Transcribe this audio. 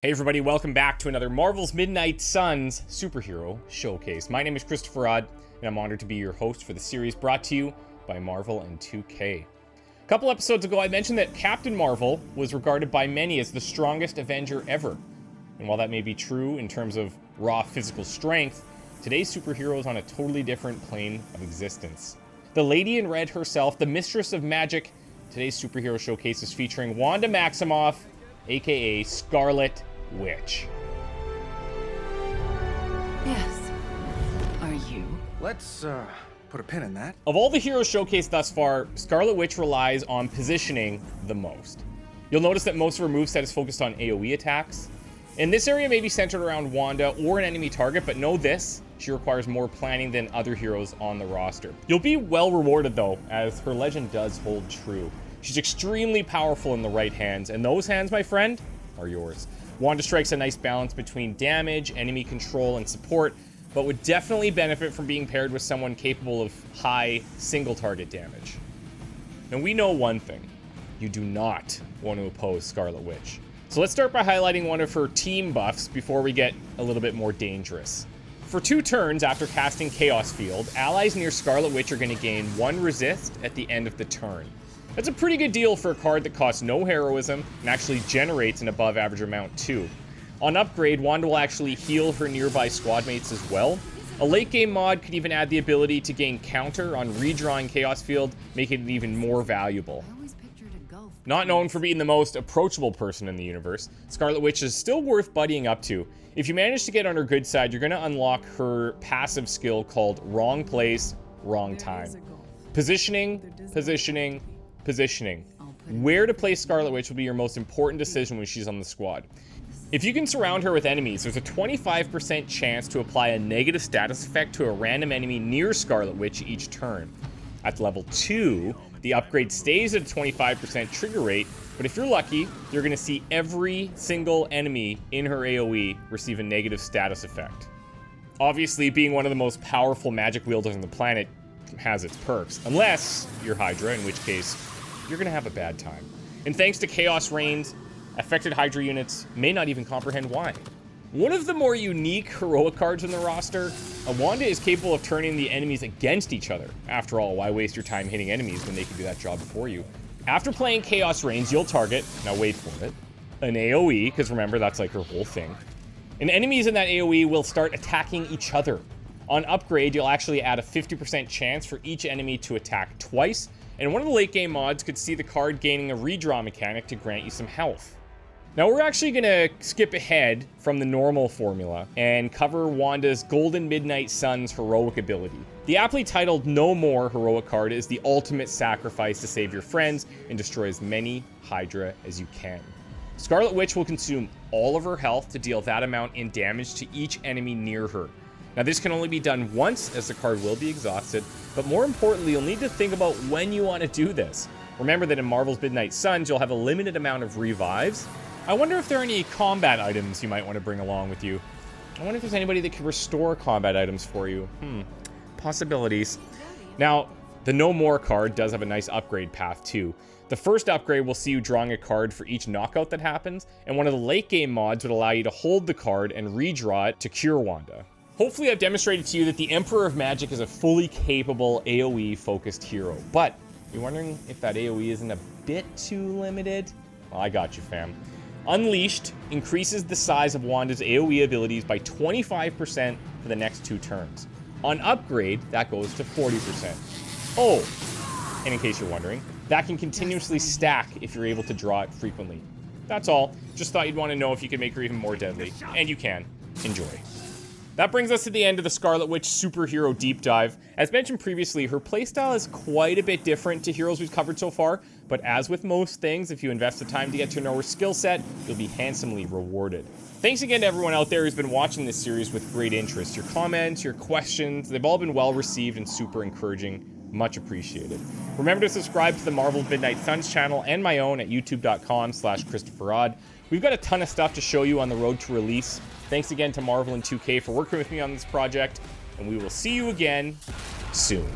Hey everybody, welcome back to another Marvel's Midnight Suns superhero showcase. My name is Christopher Odd, and I'm honored to be your host for the series brought to you by Marvel and 2K. A couple episodes ago, I mentioned that Captain Marvel was regarded by many as the strongest Avenger ever. And while that may be true in terms of raw physical strength, today's superhero is on a totally different plane of existence. The Lady in Red herself, the Mistress of Magic, today's superhero showcase is featuring Wanda Maximoff, aka Scarlet Witch. Yes. Are you? Let's put a pin in that. Of all the heroes showcased thus far, Scarlet Witch relies on positioning the most. You'll notice that most of her moveset is focused on AoE attacks. And this area may be centered around Wanda or an enemy target, but know this, she requires more planning than other heroes on the roster. You'll be well rewarded though, as her legend does hold true. She's extremely powerful in the right hands, and those hands, my friend, are yours. Wanda strikes a nice balance between damage, enemy control, and support, but would definitely benefit from being paired with someone capable of high single target damage. Now we know one thing, you do not want to oppose Scarlet Witch. So let's start by highlighting one of her team buffs before we get a little bit more dangerous. For 2 turns after casting Chaos Field, allies near Scarlet Witch are going to gain 1 resist at the end of the turn. That's a pretty good deal for a card that costs no heroism and actually generates an above average amount too. On upgrade, Wanda will actually heal her nearby squad mates as well. A late game mod could even add the ability to gain counter on redrawing Chaos Field, making it even more valuable. Not known for being the most approachable person in the universe, Scarlet Witch is still worth buddying up to. If you manage to get on her good side, you're going to unlock her passive skill called Wrong Place, Wrong Time. Positioning, positioning, positioning. Where to place Scarlet Witch will be your most important decision when she's on the squad. If you can surround her with enemies, there's a 25% chance to apply a negative status effect to a random enemy near Scarlet Witch each turn. At level 2, the upgrade stays at a 25% trigger rate, but if you're lucky, you're going to see every single enemy in her AoE receive a negative status effect. Obviously, being one of the most powerful magic wielders on the planet has its perks, unless you're Hydra, in which case you're gonna have a bad time. And thanks to Chaos Reigns, affected Hydra units may not even comprehend why. One of the more unique heroic cards in the roster, Wanda is capable of turning the enemies against each other. After all, why waste your time hitting enemies when they can do that job for you? After playing Chaos Reigns, you'll target, now wait for it, an AoE, because remember, that's like her whole thing. And enemies in that AoE will start attacking each other. On upgrade, you'll actually add a 50% chance for each enemy to attack twice, and one of the late game mods could see the card gaining a redraw mechanic to grant you some health. Now we're actually going to skip ahead from the normal formula and cover Wanda's Golden Midnight Suns heroic ability. The aptly titled No More heroic card is the ultimate sacrifice to save your friends and destroy as many Hydra as you can. Scarlet Witch will consume all of her health to deal that amount in damage to each enemy near her. Now this can only be done once, as the card will be exhausted, but more importantly, you'll need to think about when you want to do this. Remember that in Marvel's Midnight Suns, you'll have a limited amount of revives. I wonder if there are any combat items you might want to bring along with you. I wonder if there's anybody that can restore combat items for you. Possibilities. Now, the No More card does have a nice upgrade path too. The first upgrade will see you drawing a card for each knockout that happens, and one of the late game mods would allow you to hold the card and redraw it to cure Wanda. Hopefully I've demonstrated to you that the Emperor of Magic is a fully capable AoE-focused hero, but you're wondering if that AoE isn't a bit too limited? Well, I got you, fam. Unleashed increases the size of Wanda's AoE abilities by 25% for the next 2 turns. On upgrade, that goes to 40%. Oh, and in case you're wondering, that can continuously stack if you're able to draw it frequently. That's all. Just thought you'd want to know if you could make her even more deadly. And you can. Enjoy. That brings us to the end of the Scarlet Witch superhero deep dive. As mentioned previously, her playstyle is quite a bit different to heroes we've covered so far, but as with most things, if you invest the time to get to know her skill set, you'll be handsomely rewarded. Thanks again to everyone out there who's been watching this series with great interest. Your comments, your questions, they've all been well received and super encouraging. Much appreciated. Remember to subscribe to the Marvel's Midnight Suns channel and my own at youtube.com/ChristopherOdd. We've got a ton of stuff to show you on the road to release. Thanks again to Marvel and 2K for working with me on this project, and we will see you again soon.